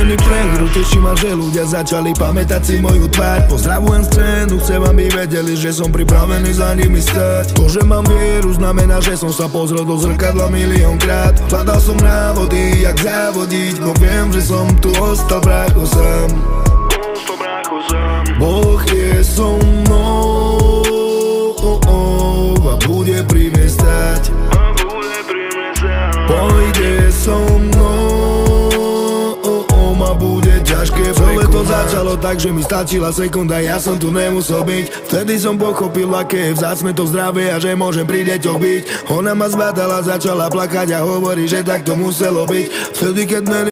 Posledný prehru teší ma, že ľudia začali pamätať si moju tvár. Pozdravujem scénu, chcem aby vedeli, že som pripravený za nimi stať. To, že mám vieru, znamená, že som sa pozrel do zrkadla miliónkrát. Hľadal som návody, jak závodiť, no viem, že som tu ostal brácho sám. Boh je so mnou a bude pri mne stať. Pôjde so mnou a bude ťažké. Celé to začalo tak, že mi stačila sekunda, ja som tu nemusel byť. Vtedy som pochopil, aké je vzácne to zdravie a že môžem pri deťoch byť. Ona ma zbadala, začala plakať a hovorí, že tak to muselo byť. Vtedy, keď